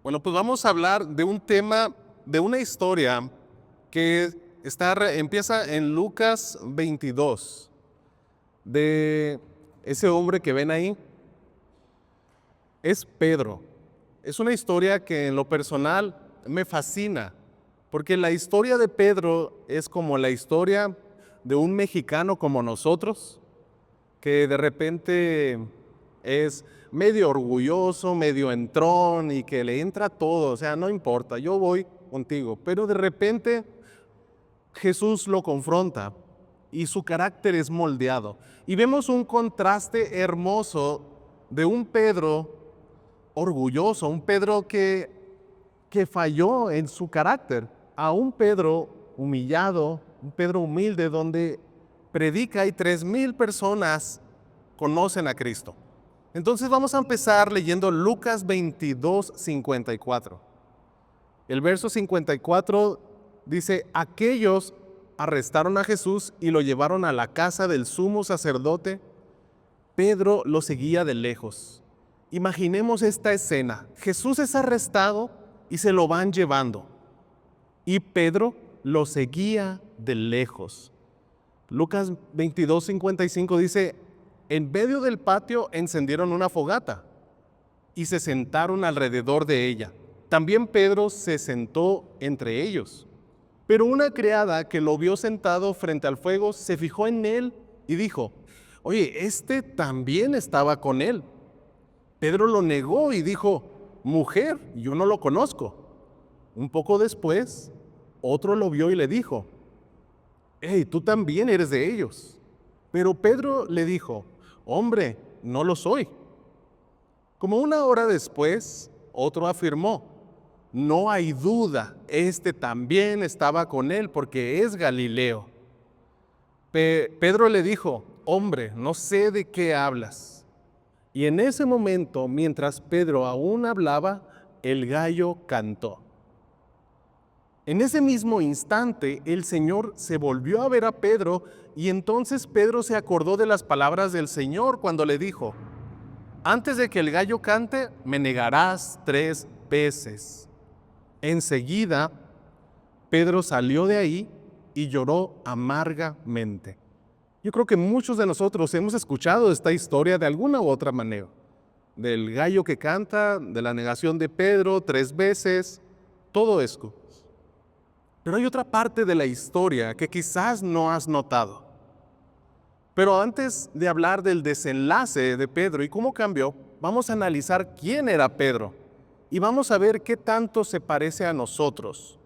Bueno, pues vamos a hablar de un tema, de una historia que empieza en Lucas 22, de ese hombre que ven ahí, es Pedro. Es una historia que en lo personal me fascina, porque la historia de Pedro es como la historia de un mexicano como nosotros, que de repente es medio orgulloso, medio entrón y que le entra todo, o sea, no importa, yo voy contigo, pero de repente Jesús lo confronta y su carácter es moldeado. Y vemos un contraste hermoso de un Pedro orgulloso, un Pedro que falló en su carácter, a un Pedro humillado, un Pedro humilde donde predica y 3,000 personas conocen a Cristo. Entonces vamos a empezar leyendo Lucas 22:54. El verso 54 dice: aquellos arrestaron a Jesús y lo llevaron a la casa del sumo sacerdote. Pedro lo seguía de lejos. Imaginemos esta escena. Jesús es arrestado y se lo van llevando. Y Pedro lo seguía de lejos. Lucas 22:55 dice: en medio del patio encendieron una fogata y se sentaron alrededor de ella. También Pedro se sentó entre ellos. Pero una criada que lo vio sentado frente al fuego se fijó en él y dijo: oye, este también estaba con él. Pedro lo negó y dijo: mujer, yo no lo conozco. Un poco después, otro lo vio y le dijo: hey, tú también eres de ellos. Pero Pedro le dijo: hombre, no lo soy. Como una hora después, otro afirmó: no hay duda, este también estaba con él porque es Galileo. Pedro le dijo: hombre, no sé de qué hablas. Y en ese momento, mientras Pedro aún hablaba, el gallo cantó. En ese mismo instante, el Señor se volvió a ver a Pedro y entonces Pedro se acordó de las palabras del Señor cuando le dijo: antes de que el gallo cante, me negarás 3 veces. Enseguida, Pedro salió de ahí y lloró amargamente. Yo creo que muchos de nosotros hemos escuchado esta historia de alguna u otra manera. Del gallo que canta, de la negación de Pedro 3 veces, todo esto. Pero hay otra parte de la historia que quizás no has notado. Pero antes de hablar del desenlace de Pedro y cómo cambió, vamos a analizar quién era Pedro y vamos a ver qué tanto se parece a nosotros.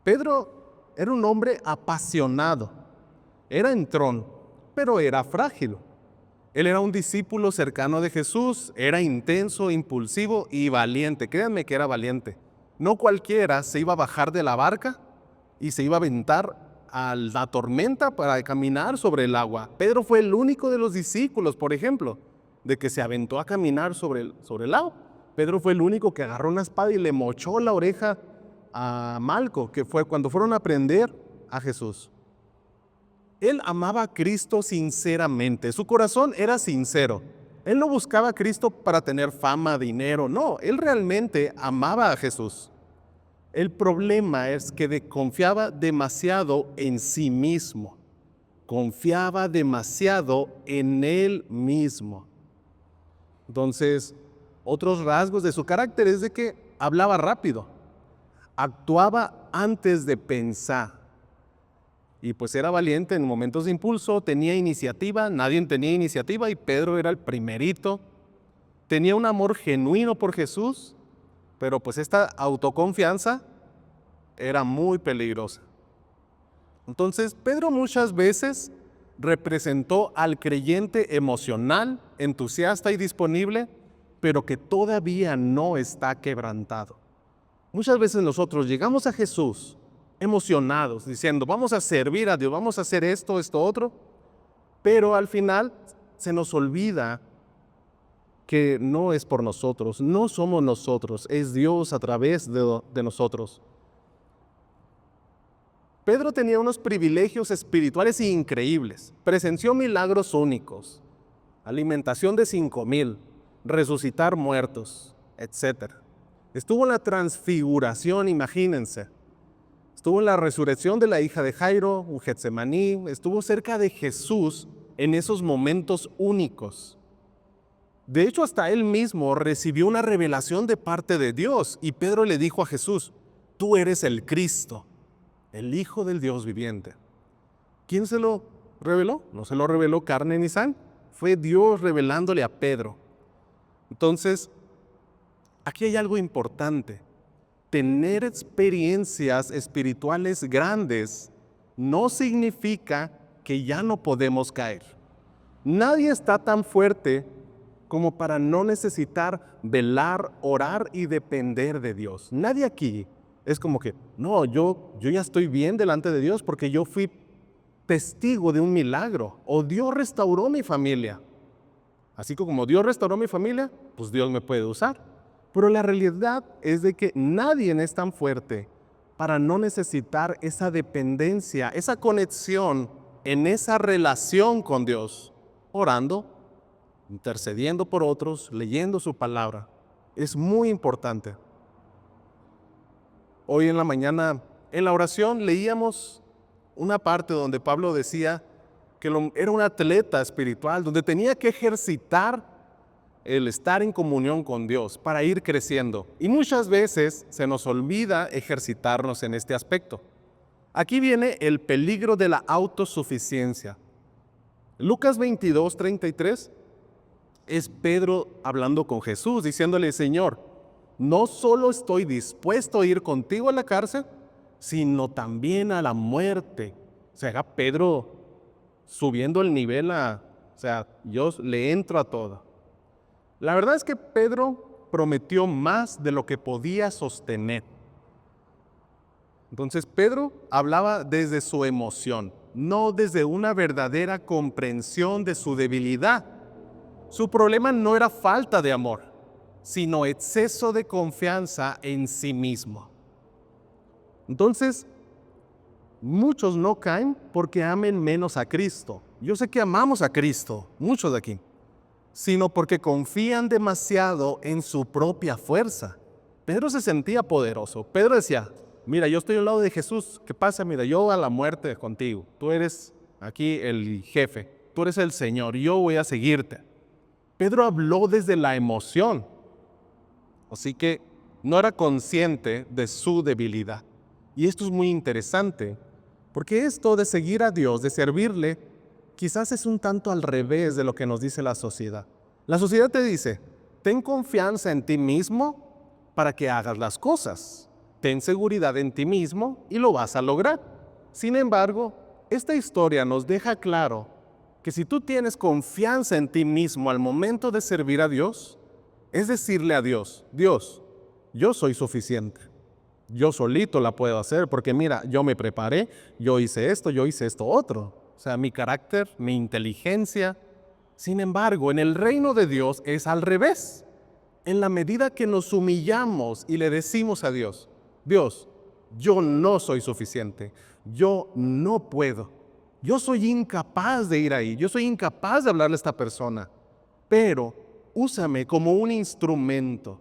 Pedro era un hombre apasionado, era entrón, pero era frágil. Él era un discípulo cercano de Jesús, era intenso, impulsivo y valiente. Créanme que era valiente. No cualquiera se iba a bajar de la barca y se iba a aventar a la tormenta para caminar sobre el agua. Pedro fue el único de los discípulos, por ejemplo, de que se aventó a caminar sobre el agua. Pedro fue el único que agarró una espada y le mochó la oreja a Malco, que fue cuando fueron a prender a Jesús. Él amaba a Cristo sinceramente, su corazón era sincero. Él no buscaba a Cristo para tener fama, dinero, no, él realmente amaba a Jesús. El problema es que confiaba demasiado en sí mismo, confiaba demasiado en él mismo. Entonces, otros rasgos de su carácter es de que hablaba rápido, actuaba antes de pensar. Y pues era valiente en momentos de impulso, tenía iniciativa, nadie tenía iniciativa y Pedro era el primerito. Tenía un amor genuino por Jesús, pero pues esta autoconfianza era muy peligrosa. Entonces, Pedro muchas veces representó al creyente emocional, entusiasta y disponible, pero que todavía no está quebrantado. Muchas veces nosotros llegamos a Jesús emocionados, diciendo: vamos a servir a Dios, vamos a hacer esto, esto, otro, pero al final se nos olvida que no es por nosotros, no somos nosotros, es Dios a través de nosotros. Pedro tenía unos privilegios espirituales increíbles, presenció milagros únicos, alimentación de 5,000, resucitar muertos, etc. Estuvo en la transfiguración, imagínense. Estuvo en la resurrección de la hija de Jairo, en Getsemaní. Estuvo cerca de Jesús en esos momentos únicos. De hecho, hasta él mismo recibió una revelación de parte de Dios. Y Pedro le dijo a Jesús, tú eres el Cristo, el Hijo del Dios viviente. ¿Quién se lo reveló? No se lo reveló carne ni sangre. Fue Dios revelándole a Pedro. Entonces, aquí hay algo importante. Tener experiencias espirituales grandes no significa que ya no podemos caer. Nadie está tan fuerte como para no necesitar velar, orar y depender de Dios. Nadie aquí es como que, no, yo ya estoy bien delante de Dios porque yo fui testigo de un milagro o Dios restauró mi familia. Así que como Dios restauró mi familia, pues Dios me puede usar. Pero la realidad es de que nadie es tan fuerte para no necesitar esa dependencia, esa conexión en esa relación con Dios, orando, intercediendo por otros, leyendo su palabra. Es muy importante. Hoy en la mañana, en la oración, leíamos una parte donde Pablo decía que era un atleta espiritual, donde tenía que ejercitar el estar en comunión con Dios para ir creciendo. Y muchas veces se nos olvida ejercitarnos en este aspecto. Aquí viene el peligro de la autosuficiencia. Lucas 22, 33 es Pedro hablando con Jesús, diciéndole, Señor, no solo estoy dispuesto a ir contigo a la cárcel, sino también a la muerte. O sea, Pedro subiendo el nivel yo le entro a todo. La verdad es que Pedro prometió más de lo que podía sostener. Entonces Pedro hablaba desde su emoción, no desde una verdadera comprensión de su debilidad. Su problema no era falta de amor, sino exceso de confianza en sí mismo. Entonces, muchos no caen porque amen menos a Cristo. Yo sé que amamos a Cristo, muchos de aquí, sino porque confían demasiado en su propia fuerza. Pedro se sentía poderoso. Pedro decía, mira, yo estoy al lado de Jesús, ¿qué pasa? Mira, yo a la muerte contigo. Tú eres aquí el jefe, tú eres el Señor, yo voy a seguirte. Pedro habló desde la emoción, así que no era consciente de su debilidad. Y esto es muy interesante, porque esto de seguir a Dios, de servirle, quizás es un tanto al revés de lo que nos dice la sociedad. La sociedad te dice, ten confianza en ti mismo para que hagas las cosas. Ten seguridad en ti mismo y lo vas a lograr. Sin embargo, esta historia nos deja claro que si tú tienes confianza en ti mismo al momento de servir a Dios, es decirle a Dios, Dios, yo soy suficiente. Yo solito la puedo hacer porque mira, yo me preparé, yo hice esto otro. O sea, mi carácter, mi inteligencia. Sin embargo, en el reino de Dios es al revés. En la medida que nos humillamos y le decimos a Dios, Dios, yo no soy suficiente, yo no puedo, yo soy incapaz de ir ahí, yo soy incapaz de hablarle a esta persona, pero úsame como un instrumento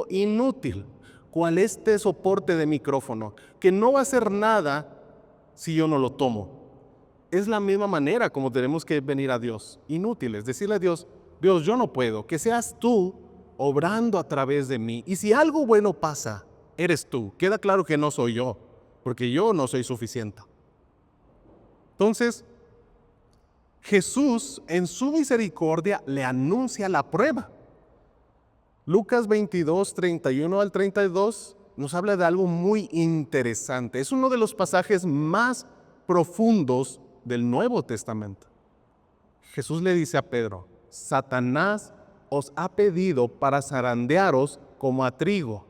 inútil, cual este soporte de micrófono, que no va a hacer nada si yo no lo tomo. Es la misma manera como tenemos que venir a Dios, inútiles, decirle a Dios, Dios, yo no puedo, que seas tú obrando a través de mí. Y si algo bueno pasa, eres tú. Queda claro que no soy yo, porque yo no soy suficiente. Entonces, Jesús en su misericordia le anuncia la prueba. Lucas 22, 31 al 32 nos habla de algo muy interesante. Es uno de los pasajes más profundos del Nuevo Testamento. Jesús le dice a Pedro, Satanás os ha pedido para zarandearos como a trigo,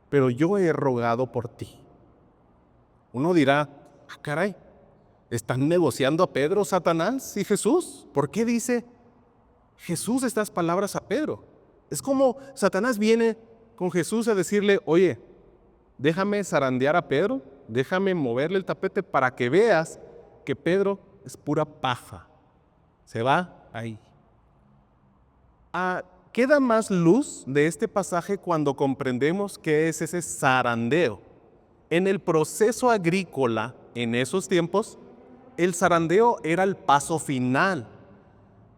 pero yo he rogado por ti. Uno dirá, caray, ¿están negociando a Pedro, Satanás y Jesús? ¿Por qué dice Jesús estas palabras a Pedro? Es como Satanás viene con Jesús a decirle, oye, déjame zarandear a Pedro, déjame moverle el tapete para que veas que Pedro es pura paja. Se va ahí. queda más luz de este pasaje cuando comprendemos qué es ese zarandeo. En el proceso agrícola, en esos tiempos, el zarandeo era el paso final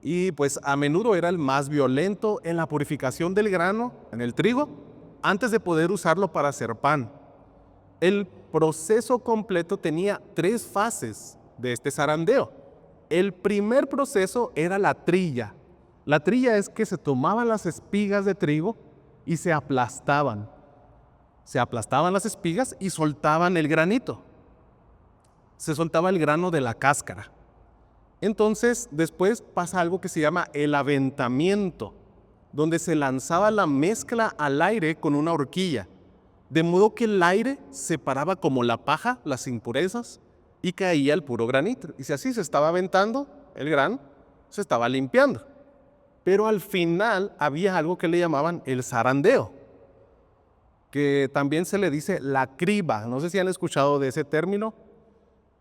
y pues a menudo era el más violento en la purificación del grano, en el trigo, antes de poder usarlo para hacer pan. El proceso completo tenía 3 fases de este zarandeo. El primer proceso era la trilla. La trilla es que se tomaban las espigas de trigo y se aplastaban. Se aplastaban las espigas y soltaban el granito. Se soltaba el grano de la cáscara. Entonces, después pasa algo que se llama el aventamiento, donde se lanzaba la mezcla al aire con una horquilla, de modo que el aire separaba como la paja, las impurezas, y caía el puro granito. Y si así se estaba aventando el grano, se estaba limpiando. Pero al final había algo que le llamaban el zarandeo, que también se le dice la criba. No sé si han escuchado de ese término.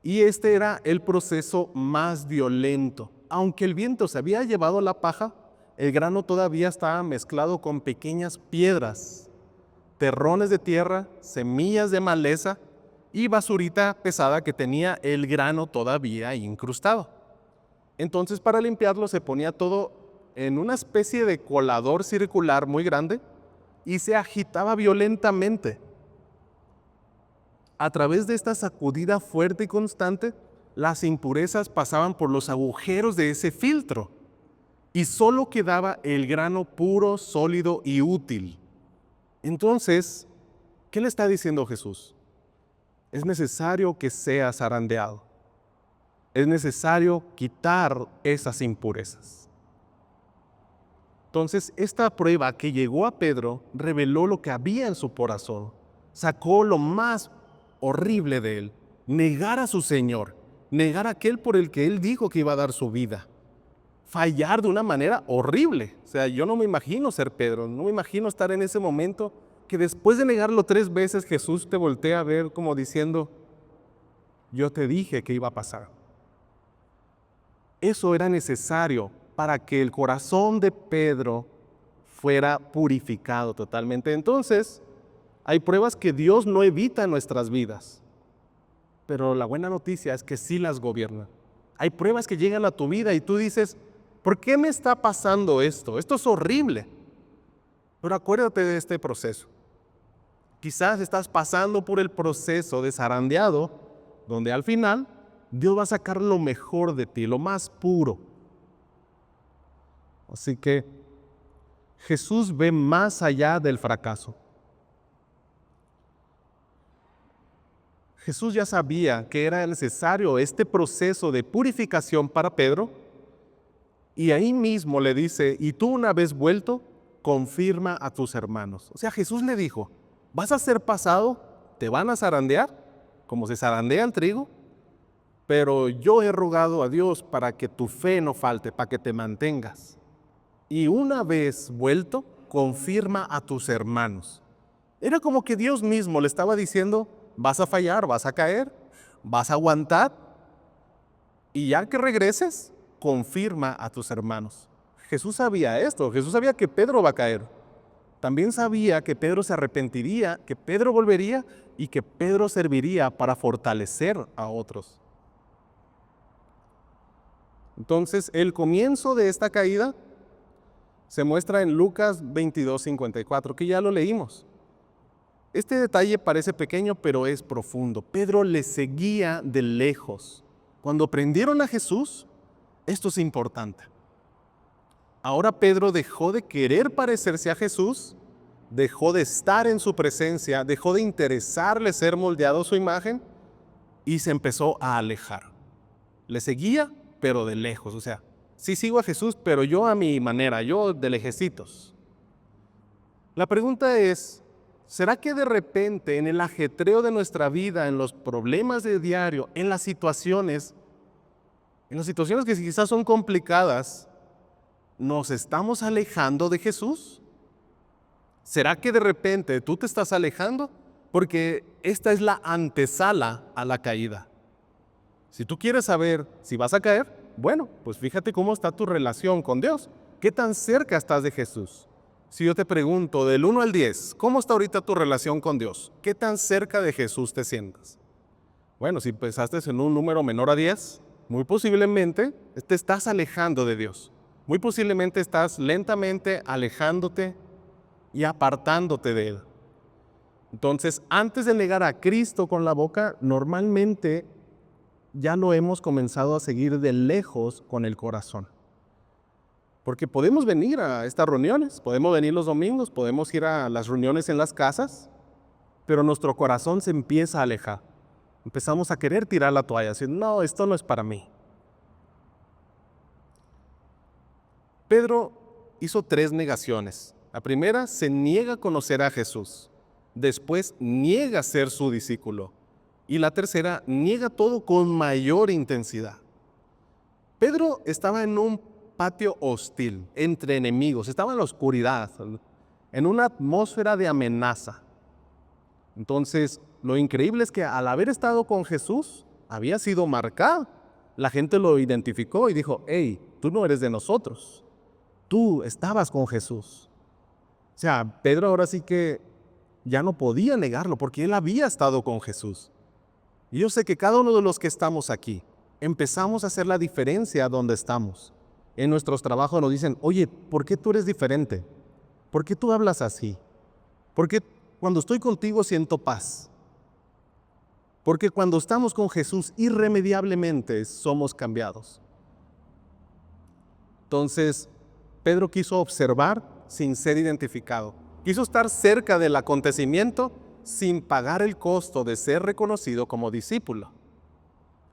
Y este era el proceso más violento. Aunque el viento se había llevado la paja, el grano todavía estaba mezclado con pequeñas piedras, terrones de tierra, semillas de maleza y basurita pesada que tenía el grano todavía incrustado. Entonces, para limpiarlo se ponía todo en una especie de colador circular muy grande y se agitaba violentamente. A través de esta sacudida fuerte y constante, las impurezas pasaban por los agujeros de ese filtro y solo quedaba el grano puro, sólido y útil. Entonces, ¿qué le está diciendo Jesús? Es necesario que sea zarandeado. Es necesario quitar esas impurezas. Entonces, esta prueba que llegó a Pedro reveló lo que había en su corazón. Sacó lo más horrible de él. Negar a su Señor. Negar a aquel por el que él dijo que iba a dar su vida. Fallar de una manera horrible. O sea, yo no me imagino ser Pedro. No me imagino estar en ese momento que después de negarlo 3 veces Jesús te voltea a ver como diciendo, yo te dije que iba a pasar. Eso era necesario para que el corazón de Pedro fuera purificado totalmente. Entonces, hay pruebas que Dios no evita en nuestras vidas, pero la buena noticia es que sí las gobierna. Hay pruebas que llegan a tu vida y tú dices, ¿por qué me está pasando esto? Esto es horrible. Pero acuérdate de este proceso. Quizás estás pasando por el proceso de zarandeado, donde al final Dios va a sacar lo mejor de ti, lo más puro. Así que Jesús ve más allá del fracaso. Jesús ya sabía que era necesario este proceso de purificación para Pedro, y ahí mismo le dice, y tú una vez vuelto, confirma a tus hermanos. O sea, Jesús le dijo, vas a ser pasado, te van a zarandear, como se zarandea el trigo, pero yo he rogado a Dios para que tu fe no falte, para que te mantengas. Y una vez vuelto, confirma a tus hermanos. Era como que Dios mismo le estaba diciendo, vas a fallar, vas a caer, vas a aguantar, y ya que regreses, confirma a tus hermanos. Jesús sabía esto, Jesús sabía que Pedro va a caer. También sabía que Pedro se arrepentiría, que Pedro volvería y que Pedro serviría para fortalecer a otros. Entonces, el comienzo de esta caída se muestra en Lucas 22:54, que ya lo leímos. Este detalle parece pequeño, pero es profundo. Pedro le seguía de lejos. Cuando prendieron a Jesús, esto es importante. Ahora Pedro dejó de querer parecerse a Jesús, dejó de estar en su presencia, dejó de interesarle ser moldeado a su imagen y se empezó a alejar. Le seguía, pero de lejos. O sea, sí sigo a Jesús, pero yo a mi manera, yo de lejecitos. La pregunta es, ¿será que de repente en el ajetreo de nuestra vida, en los problemas de diario, en las situaciones que quizás son complicadas, nos estamos alejando de Jesús? ¿Será que de repente tú te estás alejando? Porque esta es la antesala a la caída. Si tú quieres saber si vas a caer, bueno, pues fíjate cómo está tu relación con Dios. ¿Qué tan cerca estás de Jesús? Si yo te pregunto del 1 al 10, ¿cómo está ahorita tu relación con Dios? ¿Qué tan cerca de Jesús te sientas? Bueno, si empezaste en un número menor a 10, muy posiblemente te estás alejando de Dios. Muy posiblemente estás lentamente alejándote y apartándote de Él. Entonces, antes de negar a Cristo con la boca, normalmente ya lo hemos comenzado a seguir de lejos con el corazón. Porque podemos venir a estas reuniones, podemos venir los domingos, podemos ir a las reuniones en las casas, pero nuestro corazón se empieza a alejar. Empezamos a querer tirar la toalla, decir, no, esto no es para mí. Pedro hizo 3 negaciones. La primera, se niega a conocer a Jesús. Después, niega ser su discípulo. Y la tercera, niega todo con mayor intensidad. Pedro estaba en un patio hostil, entre enemigos, estaba en la oscuridad, en una atmósfera de amenaza. Entonces, lo increíble es que al haber estado con Jesús, había sido marcado. La gente lo identificó y dijo, hey, tú no eres de nosotros, tú estabas con Jesús. O sea, Pedro ahora sí que ya no podía negarlo porque él había estado con Jesús. Y yo sé que cada uno de los que estamos aquí, empezamos a hacer la diferencia donde estamos. En nuestros trabajos nos dicen, oye, ¿por qué tú eres diferente? ¿Por qué tú hablas así? ¿Por qué cuando estoy contigo siento paz? Porque cuando estamos con Jesús, irremediablemente somos cambiados. Entonces, Pedro quiso observar sin ser identificado. Quiso estar cerca del acontecimiento sin pagar el costo de ser reconocido como discípulo.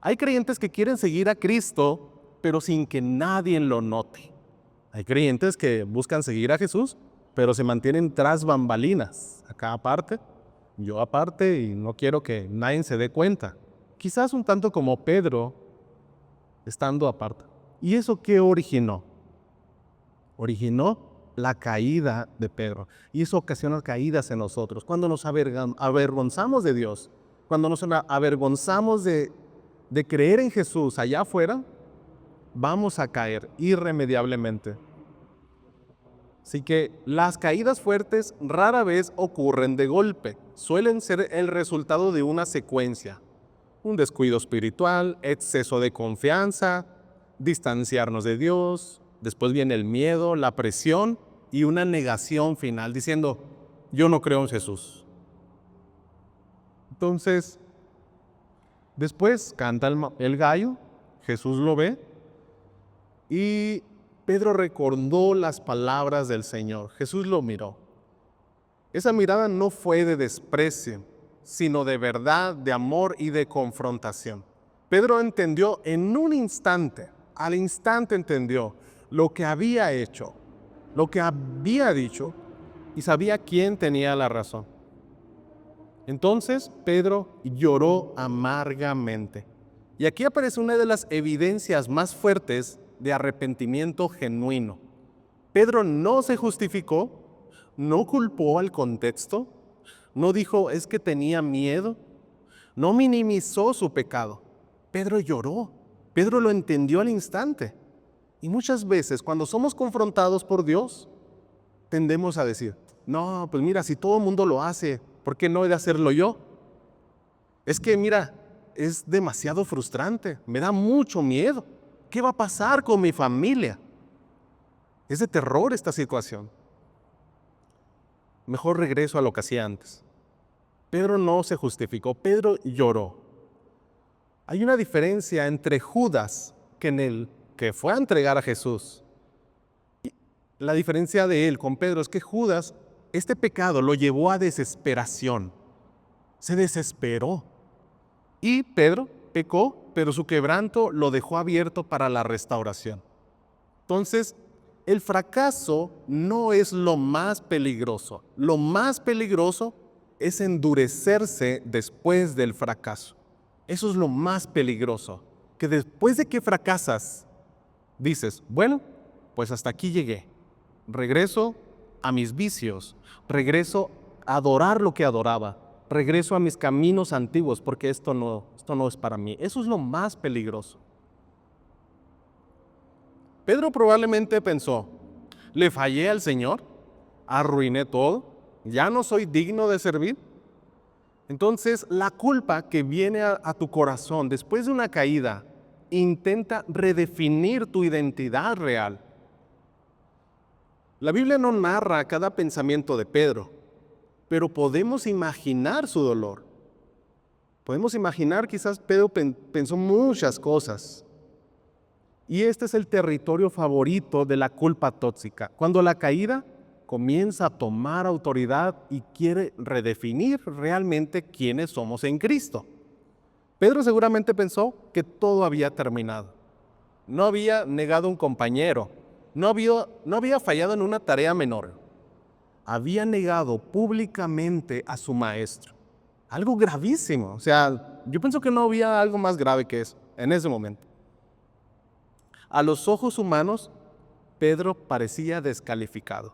Hay creyentes que quieren seguir a Cristo, pero sin que nadie lo note. Hay creyentes que buscan seguir a Jesús, pero se mantienen tras bambalinas, acá aparte, yo aparte, y no quiero que nadie se dé cuenta. Quizás un tanto como Pedro, estando aparte. ¿Y eso qué originó? Originó la caída de Pedro. Y eso ocasiona caídas en nosotros. Cuando nos avergonzamos de Dios, cuando nos avergonzamos de creer en Jesús allá afuera, vamos a caer irremediablemente. Así que las caídas fuertes rara vez ocurren de golpe, suelen ser el resultado de una secuencia. Un descuido espiritual, exceso de confianza, distanciarnos de Dios, después viene el miedo, la presión y una negación final diciendo, yo no creo en Jesús. Entonces, después canta el gallo, Jesús lo ve y Pedro recordó las palabras del Señor. Jesús lo miró. Esa mirada no fue de desprecio, sino de verdad, de amor y de confrontación. Pedro entendió en un instante, al instante entendió lo que había hecho, lo que había dicho y sabía quién tenía la razón. Entonces Pedro lloró amargamente. Y aquí aparece una de las evidencias más fuertes de arrepentimiento genuino. Pedro no se justificó, no culpó al contexto, no dijo es que tenía miedo, no minimizó su pecado. Pedro lloró, Pedro lo entendió al instante. Y muchas veces cuando somos confrontados por Dios, tendemos a decir, no, pues mira, si todo el mundo lo hace, ¿por qué no he de hacerlo yo? Es que mira, es demasiado frustrante, me da mucho miedo. ¿Qué va a pasar con mi familia? Es de terror esta situación. Mejor regreso a lo que hacía antes. Pedro no se justificó, Pedro lloró. Hay una diferencia entre Judas, que fue a entregar a Jesús. Y la diferencia de él con Pedro es que Judas, este pecado lo llevó a desesperación. Se desesperó. Y Pedro pecó, pero su quebranto lo dejó abierto para la restauración. Entonces, el fracaso no es lo más peligroso. Lo más peligroso es endurecerse después del fracaso. Eso es lo más peligroso. Que después de que fracasas, dices, bueno, pues hasta aquí llegué. Regreso a mis vicios. Regreso a adorar lo que adoraba. Regreso a mis caminos antiguos porque esto no es para mí. Eso es lo más peligroso. Pedro probablemente pensó, ¿Le fallé al Señor? ¿Arruiné todo? ¿Ya no soy digno de servir? Entonces, la culpa que viene a tu corazón después de una caída intenta redefinir tu identidad real. La Biblia no narra cada pensamiento de Pedro, pero podemos imaginar su dolor. Podemos imaginar, quizás Pedro pensó muchas cosas. Y este es el territorio favorito de la culpa tóxica. Cuando la caída comienza a tomar autoridad y quiere redefinir realmente quiénes somos en Cristo. Pedro seguramente pensó que todo había terminado. No había negado a un compañero, no había fallado en una tarea menor. Había negado públicamente a su maestro. Algo gravísimo. O sea, yo pienso que no había algo más grave que eso en ese momento. A los ojos humanos, Pedro parecía descalificado.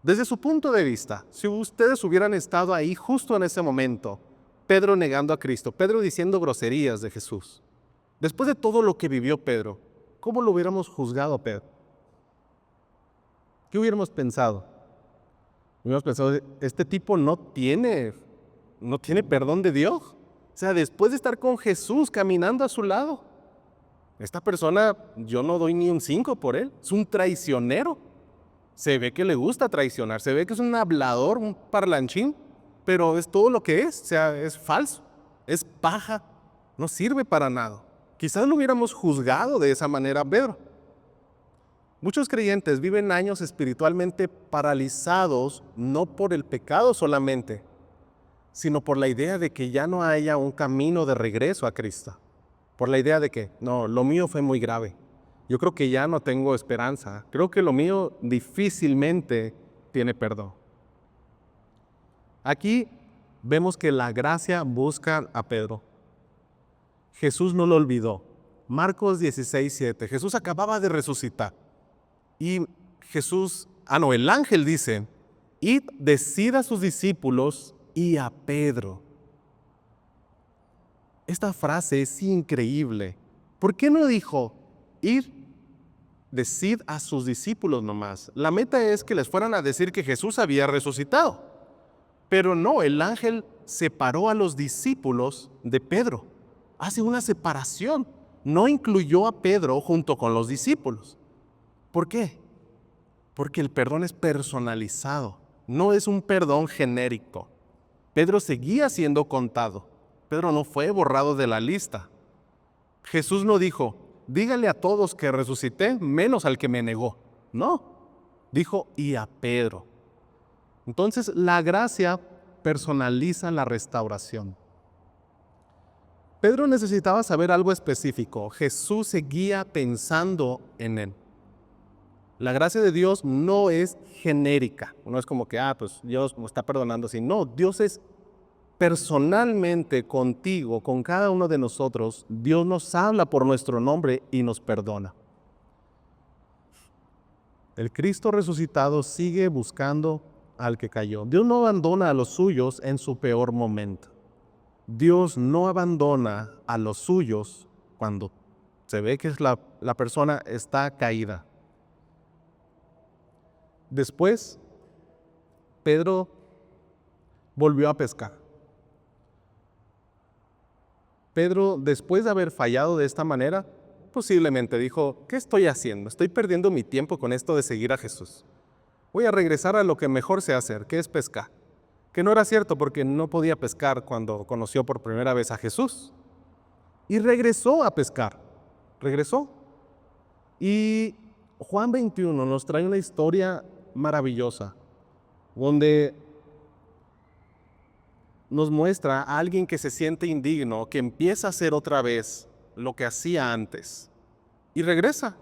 Desde su punto de vista, si ustedes hubieran estado ahí justo en ese momento, Pedro negando a Cristo, Pedro diciendo groserías de Jesús, después de todo lo que vivió Pedro, ¿cómo lo hubiéramos juzgado a Pedro? ¿Qué hubiéramos pensado? Hubiéramos pensado, este tipo no tiene perdón de Dios. O sea, después de estar con Jesús caminando a su lado, esta persona, yo no doy ni un 5 por él, es un traicionero. Se ve que le gusta traicionar, se ve que es un hablador, un parlanchín, pero es todo lo que es, o sea, es falso, es paja, no sirve para nada. Quizás lo hubiéramos juzgado de esa manera a Pedro. Muchos creyentes viven años espiritualmente paralizados, no por el pecado solamente, sino por la idea de que ya no haya un camino de regreso a Cristo. Por la idea de que, no, lo mío fue muy grave. Yo creo que ya no tengo esperanza. Creo que lo mío difícilmente tiene perdón. Aquí vemos que la gracia busca a Pedro. Jesús no lo olvidó. Marcos 16:7. Jesús acababa de resucitar. Y el ángel dice, id, decid a sus discípulos y a Pedro. Esta frase es increíble. ¿Por qué no dijo, ir, decid a sus discípulos nomás? La meta es que les fueran a decir que Jesús había resucitado. Pero no, el ángel separó a los discípulos de Pedro. Hace una separación. No incluyó a Pedro junto con los discípulos. ¿Por qué? Porque el perdón es personalizado. No es un perdón genérico. Pedro seguía siendo contado. Pedro no fue borrado de la lista. Jesús no dijo, dígale a todos que resucité, menos al que me negó. No, dijo, y a Pedro. Entonces, la gracia personaliza la restauración. Pedro necesitaba saber algo específico. Jesús seguía pensando en él. La gracia de Dios no es genérica. No es como que, pues Dios me está perdonando así. No, Dios es personalmente contigo, con cada uno de nosotros. Dios nos habla por nuestro nombre y nos perdona. El Cristo resucitado sigue buscando al que cayó. Dios no abandona a los suyos en su peor momento. Dios no abandona a los suyos cuando se ve que la persona está caída. Después, Pedro volvió a pescar. Pedro, después de haber fallado de esta manera, posiblemente dijo, ¿qué estoy haciendo? Estoy perdiendo mi tiempo con esto de seguir a Jesús. Voy a regresar a lo que mejor sé hacer, que es pescar. Que no era cierto porque no podía pescar cuando conoció por primera vez a Jesús. Y regresó a pescar. Regresó. Y Juan 21 nos trae una historia maravillosa, donde nos muestra a alguien que se siente indigno, que empieza a hacer otra vez lo que hacía antes y regresa.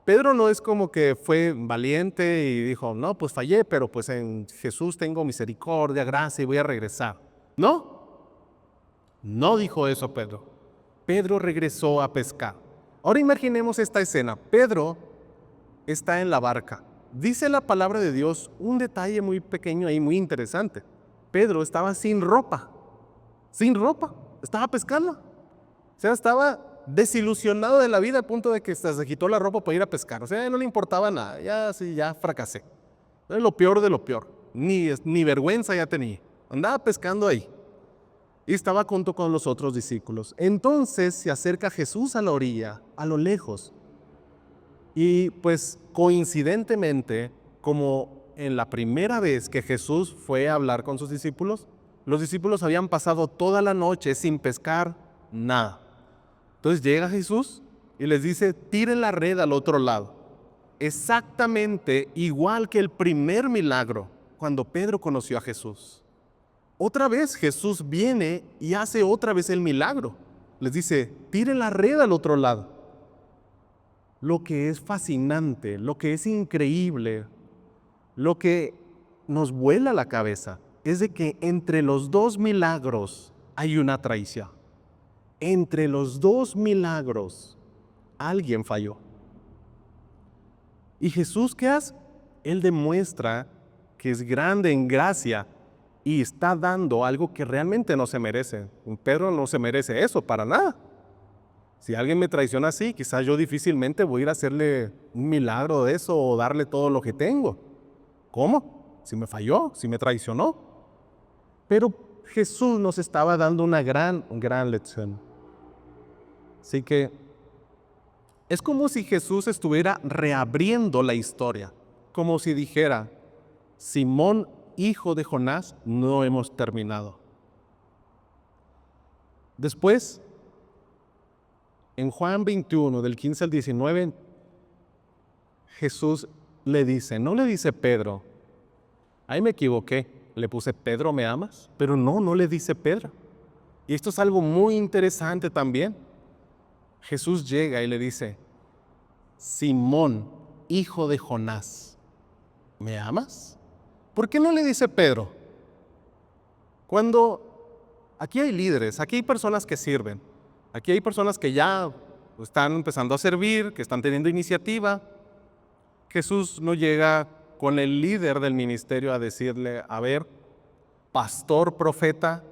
Pedro no es como que fue valiente y dijo, no, pues fallé, pero pues en Jesús tengo misericordia, gracia y voy a regresar. No dijo eso Pedro. Pedro regresó a pescar. Ahora imaginemos esta escena. Pedro está en la barca. Dice la palabra de Dios un detalle muy pequeño y muy interesante. Pedro estaba sin ropa, estaba pescando. O sea, estaba desilusionado de la vida al punto de que hasta se quitó la ropa para ir a pescar. O sea, no le importaba nada, ya sí, ya fracasé. Es lo peor de lo peor. Ni vergüenza ya tenía. Andaba pescando ahí. Y estaba junto con los otros discípulos. Entonces se acerca Jesús a la orilla, a lo lejos. Y pues coincidentemente, como en la primera vez que Jesús fue a hablar con sus discípulos, los discípulos habían pasado toda la noche sin pescar nada. Entonces llega Jesús y les dice, tiren la red al otro lado. Exactamente igual que el primer milagro, cuando Pedro conoció a Jesús. Otra vez Jesús viene y hace otra vez el milagro. Les dice, tiren la red al otro lado. Lo que es fascinante, lo que es increíble, lo que nos vuela la cabeza, es de que entre los dos milagros hay una traición. Entre los dos milagros, alguien falló. ¿Y Jesús qué hace? Él demuestra que es grande en gracia y está dando algo que realmente no se merece. Pedro no se merece eso para nada. Si alguien me traiciona así, quizás yo difícilmente voy a ir a hacerle un milagro de eso o darle todo lo que tengo. ¿Cómo? Si me falló, si me traicionó. Pero Jesús nos estaba dando una gran lección. Así que es como si Jesús estuviera reabriendo la historia, como si dijera, Simón, hijo de Jonás, no hemos terminado. Después, en Juan 21, del 15 al 19, Jesús le dice, no le dice Pedro, ahí me equivoqué, le puse Pedro, ¿me amas? Pero no le dice Pedro. Y esto es algo muy interesante también. Jesús llega y le dice, Simón, hijo de Jonás, ¿me amas? ¿Por qué no le dice Pedro? Cuando aquí hay líderes, aquí hay personas que sirven, aquí hay personas que ya están empezando a servir, que están teniendo iniciativa. Jesús no llega con el líder del ministerio a decirle, a ver, pastor, profeta,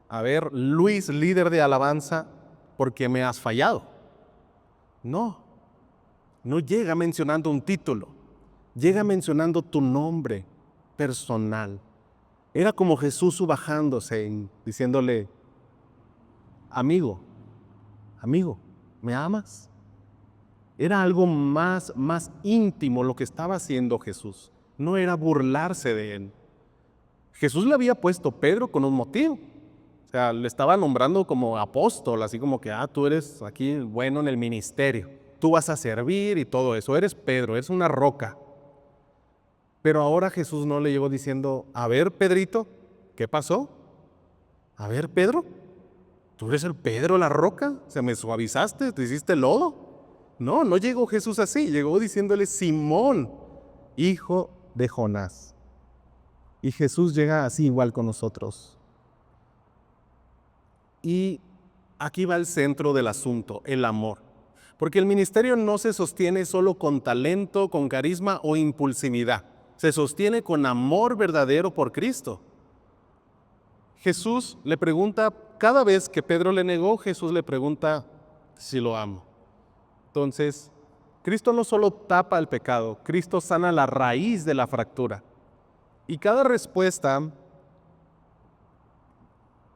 a ver, Luis, líder de alabanza, ¿por qué me has fallado? No llega mencionando un título, llega mencionando tu nombre personal. Era como Jesús bajándose, diciéndole, amigo, ¿me amas? Era algo más íntimo lo que estaba haciendo Jesús. No era burlarse de él. Jesús le había puesto Pedro con un motivo. O sea, le estaba nombrando como apóstol, así como que, tú eres aquí bueno en el ministerio. Tú vas a servir y todo eso. Eres Pedro, eres una roca. Pero ahora Jesús no le llegó diciendo, a ver, Pedrito, ¿qué pasó? A ver, Pedro, ¿tú eres el Pedro, la roca? ¿Se me suavizaste? ¿Te hiciste lodo? No llegó Jesús así. Llegó diciéndole, Simón, hijo de Jonás. Y Jesús llega así igual con nosotros. Y aquí va el centro del asunto, el amor. Porque el ministerio no se sostiene solo con talento, con carisma o impulsividad. Se sostiene con amor verdadero por Cristo. Jesús le pregunta, cada vez que Pedro le negó, Jesús le pregunta si lo amo. Entonces, Cristo no solo tapa el pecado, Cristo sana la raíz de la fractura. Y cada respuesta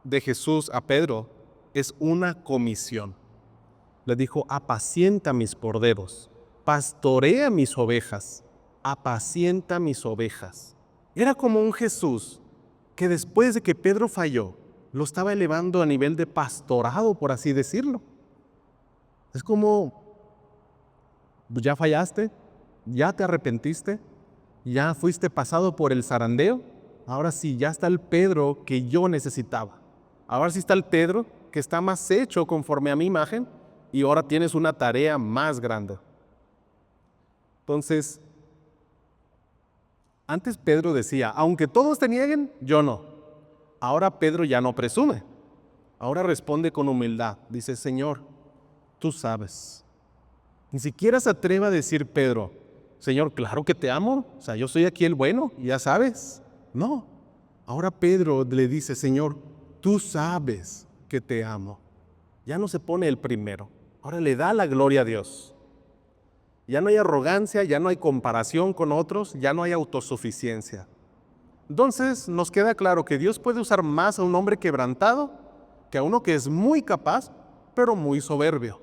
de Jesús a Pedro es una comisión. Le dijo, apacienta mis corderos, pastorea mis ovejas, apacienta mis ovejas. Era como un Jesús que después de que Pedro falló, lo estaba elevando a nivel de pastorado, por así decirlo. Es como, ya fallaste, ya te arrepentiste, ya fuiste pasado por el zarandeo, ahora sí, ya está el Pedro que yo necesitaba. Ahora sí está el Pedro que está más hecho conforme a mi imagen y ahora tienes una tarea más grande. Entonces, antes Pedro decía, aunque todos te nieguen, yo no. Ahora Pedro ya no presume. Ahora responde con humildad. Dice, Señor, tú sabes. Ni siquiera se atreve a decir Pedro, Señor, claro que te amo. O sea, yo soy aquí el bueno, ya sabes. No. Ahora Pedro le dice, Señor, tú sabes que te amo. Ya no se pone el primero. ahora le da la gloria a Dios. Ya no hay arrogancia, ya no hay comparación con otros, ya no hay autosuficiencia. Entonces nos queda claro que Dios puede usar más a un hombre quebrantado que a uno que es muy capaz, pero muy soberbio.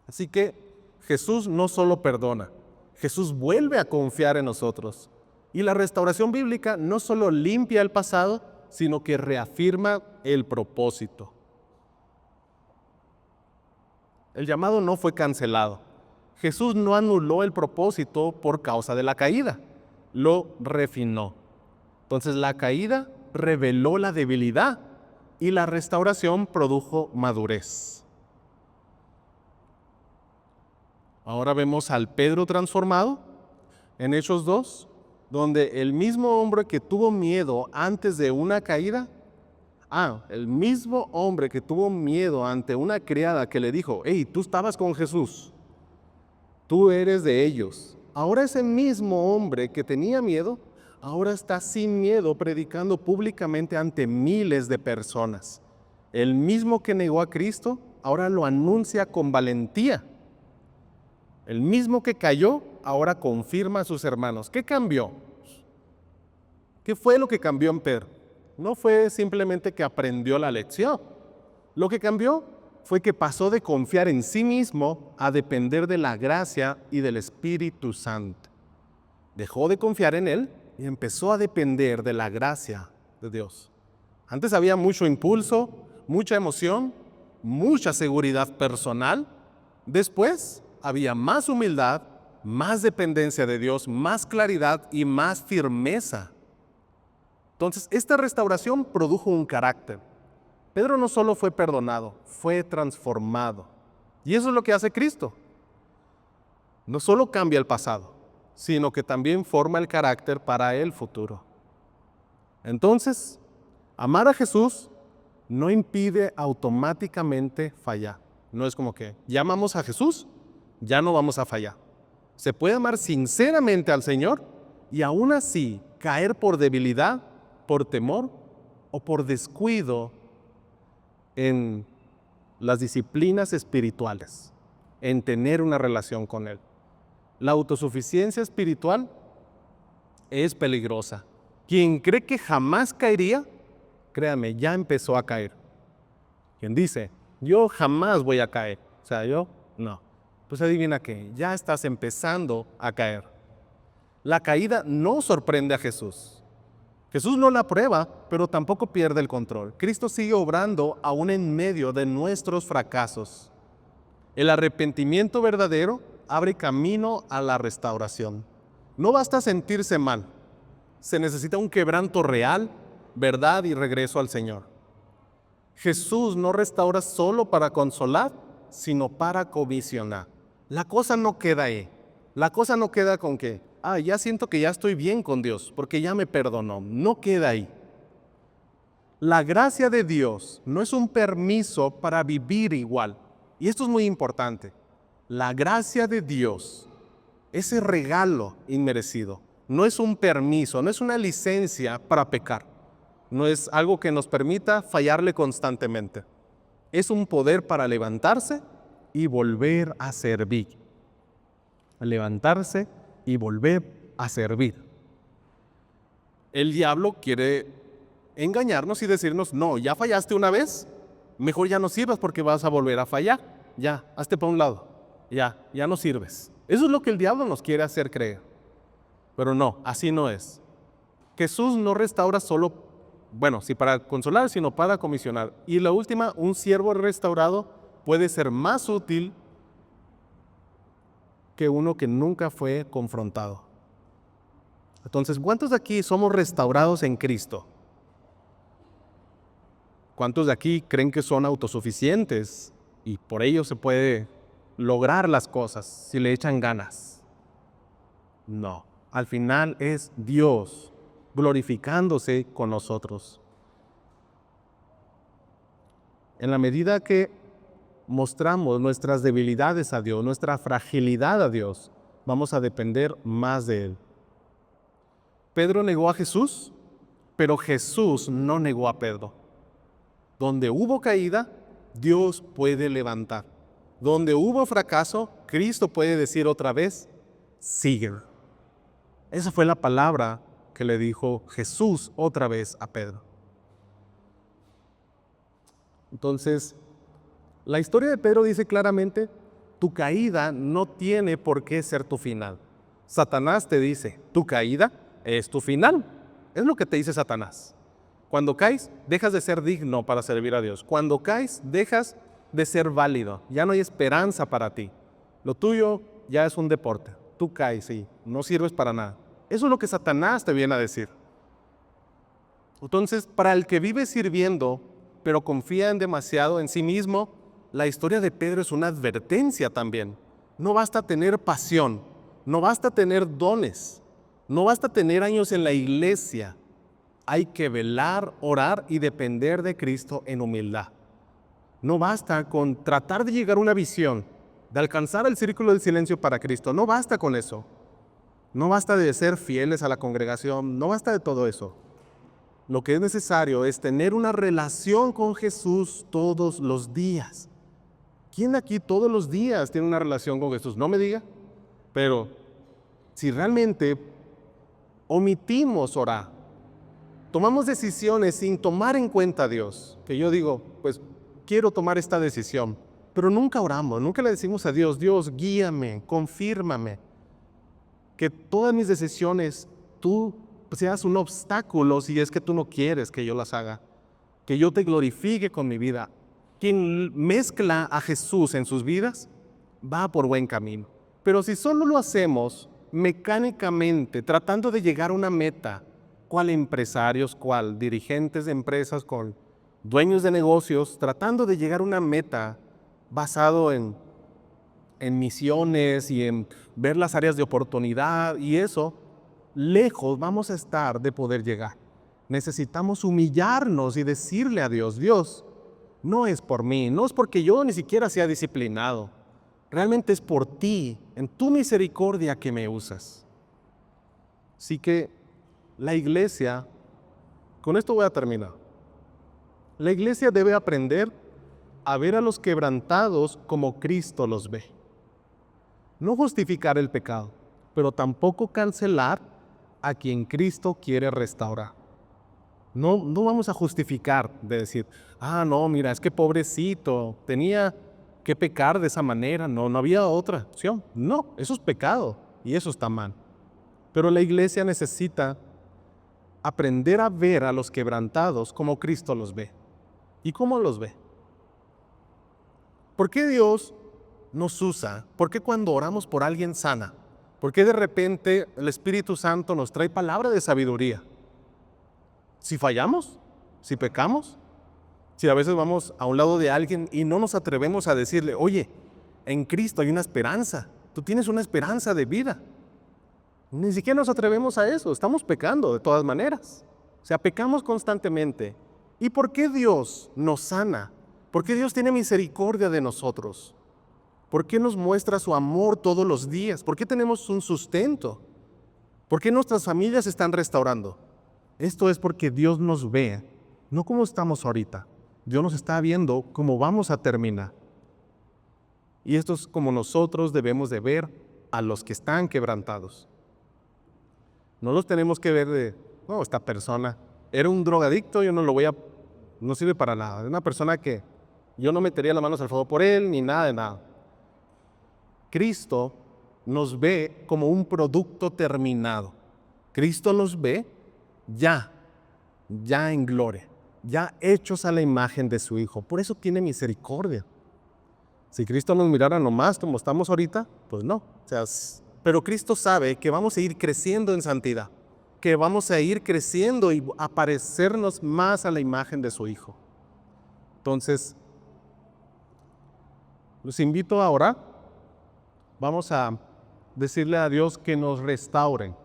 Así que Jesús no solo perdona, Jesús vuelve a confiar en nosotros. Y la restauración bíblica no solo limpia el pasado, sino que reafirma el propósito. El llamado no fue cancelado. Jesús no anuló el propósito por causa de la caída, lo refinó. Entonces la caída reveló la debilidad y la restauración produjo madurez. Ahora vemos al Pedro transformado en Hechos 2, donde el mismo hombre que tuvo miedo antes de una caída, el mismo hombre que tuvo miedo ante una criada que le dijo, hey, tú estabas con Jesús, tú eres de ellos. Ahora ese mismo hombre que tenía miedo, ahora está sin miedo predicando públicamente ante miles de personas. El mismo que negó a Cristo, ahora lo anuncia con valentía. El mismo que cayó, ahora confirma a sus hermanos. ¿Qué cambió? ¿Qué fue lo que cambió en Pedro? No fue simplemente que aprendió la lección. Lo que cambió fue que pasó de confiar en sí mismo a depender de la gracia y del Espíritu Santo. Dejó de confiar en él y empezó a depender de la gracia de Dios. Antes había mucho impulso, mucha emoción, mucha seguridad personal. Después había más humildad, más dependencia de Dios, más claridad y más firmeza. Entonces, esta restauración produjo un carácter. Pedro no solo fue perdonado, fue transformado. Y eso es lo que hace Cristo. No solo cambia el pasado, sino que también forma el carácter para el futuro. Entonces, amar a Jesús no impide automáticamente fallar. No es como que ya amamos a Jesús, ya no vamos a fallar. Se puede amar sinceramente al Señor y aún así caer por debilidad, por temor o por descuido en las disciplinas espirituales, en tener una relación con Él. La autosuficiencia espiritual es peligrosa. Quien cree que jamás caería, créame, ya empezó a caer. Quien dice, yo jamás voy a caer, yo no. Pues adivina qué, ya estás empezando a caer. La caída no sorprende a Jesús. Jesús no la prueba, pero tampoco pierde el control. Cristo sigue obrando aún en medio de nuestros fracasos. El arrepentimiento verdadero abre camino a la restauración. No basta sentirse mal. Se necesita un quebranto real, verdad y regreso al Señor. Jesús no restaura solo para consolar, sino para comisionar. La cosa no queda ahí. La cosa no queda con que, ya siento que ya estoy bien con Dios, porque ya me perdonó. No queda ahí. La gracia de Dios no es un permiso para vivir igual. Y esto es muy importante. La gracia de Dios, ese regalo inmerecido, no es un permiso, no es una licencia para pecar. No es algo que nos permita fallarle constantemente. Es un poder para levantarse y volver a servir. Levantarse y volver a servir. El diablo quiere engañarnos y decirnos, no, ya fallaste una vez, mejor ya no sirvas porque vas a volver a fallar. Ya, hazte para un lado. Ya no sirves. Eso es lo que el diablo nos quiere hacer creer. Pero no, así no es. Jesús no restaura solo, sí para consolar, sino para comisionar. Y la última, un siervo restaurado puede ser más útil que uno que nunca fue confrontado. Entonces, ¿cuántos de aquí somos restaurados en Cristo? ¿Cuántos de aquí creen que son autosuficientes y por ello se puede lograr las cosas si le echan ganas? No, al final es Dios glorificándose con nosotros. En la medida que mostramos nuestras debilidades a Dios, nuestra fragilidad a Dios, vamos a depender más de Él. Pedro negó a Jesús, pero Jesús no negó a Pedro. Donde hubo caída, Dios puede levantar. Donde hubo fracaso, Cristo puede decir otra vez, sigue. Esa fue la palabra que le dijo Jesús otra vez a Pedro. Entonces, la historia de Pedro dice claramente, tu caída no tiene por qué ser tu final. Satanás te dice, tu caída es tu final. Es lo que te dice Satanás. Cuando caes, dejas de ser digno para servir a Dios. Cuando caes, dejas de ser válido. Ya no hay esperanza para ti. Lo tuyo ya es un deporte. Tú caes y no sirves para nada. Eso es lo que Satanás te viene a decir. Entonces, para el que vive sirviendo, pero confía en demasiado en sí mismo, la historia de Pedro es una advertencia también. No basta tener pasión, no basta tener dones, no basta tener años en la iglesia. Hay que velar, orar y depender de Cristo en humildad. No basta con tratar de llegar a una visión, de alcanzar el círculo del silencio para Cristo. No basta con eso. No basta de ser fieles a la congregación, no basta de todo eso. Lo que es necesario es tener una relación con Jesús todos los días. ¿Quién aquí todos los días tiene una relación con Jesús? No me diga. Pero si realmente omitimos orar, tomamos decisiones sin tomar en cuenta a Dios, que yo digo, pues quiero tomar esta decisión, pero nunca oramos, nunca le decimos a Dios, Dios, guíame, confírmame, que todas mis decisiones tú seas un obstáculo si es que tú no quieres que yo las haga, que yo te glorifique con mi vida. Quien mezcla a Jesús en sus vidas va por buen camino. Pero si solo lo hacemos mecánicamente, tratando de llegar a una meta, ¿cuál empresarios, cuál dirigentes de empresas con dueños de negocios, tratando de llegar a una meta basado en misiones y en ver las áreas de oportunidad y eso, lejos vamos a estar de poder llegar. Necesitamos humillarnos y decirle a Dios, Dios, no es por mí, no es porque yo ni siquiera sea disciplinado, realmente es por ti, en tu misericordia que me usas. Así que la iglesia, con esto voy a terminar, la iglesia debe aprender a ver a los quebrantados como Cristo los ve. No justificar el pecado, pero tampoco cancelar a quien Cristo quiere restaurar. No vamos a justificar de decir, no, mira, es que pobrecito, tenía que pecar de esa manera, no había otra opción. No, eso es pecado y eso está mal. Pero la iglesia necesita aprender a ver a los quebrantados como Cristo los ve. ¿Y cómo los ve? ¿Por qué Dios nos usa? ¿Por qué cuando oramos por alguien sana? ¿Por qué de repente el Espíritu Santo nos trae palabra de sabiduría? Si fallamos, si pecamos, si a veces vamos a un lado de alguien y no nos atrevemos a decirle, oye, en Cristo hay una esperanza, tú tienes una esperanza de vida. Ni siquiera nos atrevemos a eso, estamos pecando de todas maneras. O sea, pecamos constantemente. ¿Y por qué Dios nos sana? ¿Por qué Dios tiene misericordia de nosotros? ¿Por qué nos muestra su amor todos los días? ¿Por qué tenemos un sustento? ¿Por qué nuestras familias se están restaurando? Esto es porque Dios nos ve, no como estamos ahorita. Dios nos está viendo cómo vamos a terminar. Y esto es como nosotros debemos de ver a los que están quebrantados. No los tenemos que ver de, no, esta persona era un drogadicto, yo no sirve para nada. Es una persona que yo no metería las manos al fuego por él, ni nada de nada. Cristo nos ve como un producto terminado. Cristo nos ve ya en gloria, ya hechos a la imagen de su Hijo. Por eso tiene misericordia. Si Cristo nos mirara nomás como estamos ahorita, pues no. Pero Cristo sabe que vamos a ir creciendo en santidad, que vamos a ir creciendo y a parecernos más a la imagen de su Hijo. Entonces, los invito a orar. Vamos a decirle a Dios que nos restauren.